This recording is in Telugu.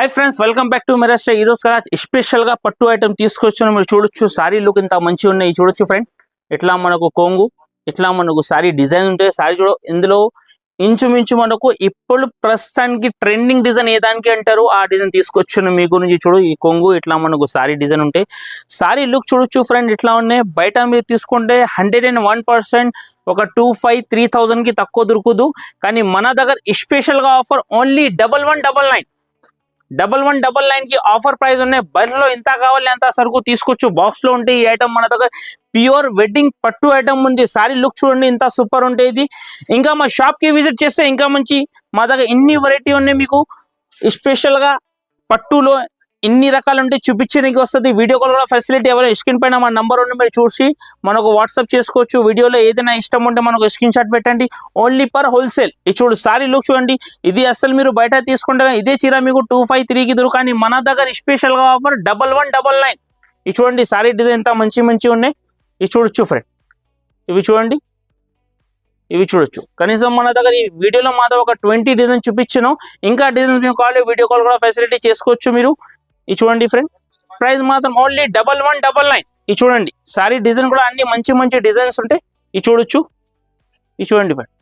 Hi friends welcome back to मेरा ఈ రోజు కదా స్పెషల్ గా పట్టు ఐటమ్ తీసుకొచ్చాను. మీరు చూడొచ్చు సారీ లుక్ ఇంత మంచిగా ఉన్నాయి. చూడొచ్చు ఫ్రెండ్, ఇట్లా మనకు కొంగు, ఇట్లా మనకు సారీ డిజైన్ ఉంటాయి. సారీ చూడ ఇందులో ఇంచుమించు మనకు ఇప్పుడు ప్రస్తుతానికి ట్రెండింగ్ డిజైన్ ఏదానికి అంటారు ఆ డిజైన్ తీసుకొచ్చాను మీ గురించి. చూడు ఈ కొంగు ఇట్లా మనకు సారీ డిజైన్ ఉంటాయి. సారీ లుక్ చూడొచ్చు ఫ్రెండ్ ఇట్లా ఉన్నాయి. బయట మీరు తీసుకుంటే 101% ఒక 25,000-3,000 కి తక్కువ దొరుకుదు. కానీ మన దగ్గర స్పెషల్ గా ఆఫర్ ఓన్లీ 1199 కి ఆఫర్ ప్రైస్ ఉన్నాయి. బయటలో ఎంత కావాలి అంత సరుకు తీసుకోవచ్చు. బాక్స్ లో ఉంటే ఈ ఐటమ్ మన దగ్గర ప్యూర్ వెడ్డింగ్ పట్టు ఐటమ్ ఉంది. సారీ లుక్ చూడండి ఇంత సూపర్ ఉంటుంది. ఇంకా మా షాప్ కి విజిట్ చేస్తే ఇంకా మంచి మా దగ్గర ఇన్ని వెరైటీ ఉన్నాయి. మీకు స్పెషల్ గా పట్టులో ఇన్ని రకాలు ఉంటే చూపించడానికి వస్తుంది. వీడియో కాల్ కూడా ఫెసిలిటీ ఎవరైనా స్క్రీన్ పైన మా నంబర్ ఉంది, మీరు చూసి మనకు వాట్సాప్ చేసుకోవచ్చు. వీడియోలో ఏదైనా ఇష్టం ఉంటే మనకు స్క్రీన్ షాట్ పెట్టండి. Only per wholesale. ఇది చూడు సారీ లుక్ చూడండి. ఇది అసలు మీరు బయట తీసుకుంటే ఇదే చీర మీకు 253కి దొరకని మన దగ్గర స్పెషల్ గా ఆఫర్ 1199. ఇది చూడండి సారీ డిజైన్ ఎంత మంచి ఉన్నాయి. ఇది చూడొచ్చు ఫ్రెండ్, ఇవి చూడండి, ఇవి చూడొచ్చు. కనీసం మన దగ్గర ఈ వీడియోలో మాతో ఒక 20 డిజైన్ చూపించాను. ఇంకా డిజైన్స్ మీకు కావాలి వీడియో కాల్ కూడా ఫెసిలిటీ చేసుకోవచ్చు మీరు. ఇది చూడండి ఫ్రెండ్, ప్రైస్ మాత్రం ఓన్లీ 1199. ఇది చూడండి సారీ డిజైన్ కూడా అన్ని మంచి డిజైన్స్ ఉంటాయి. ఇది చూడొచ్చు, ఇది చూడండి ఫ్రెండ్.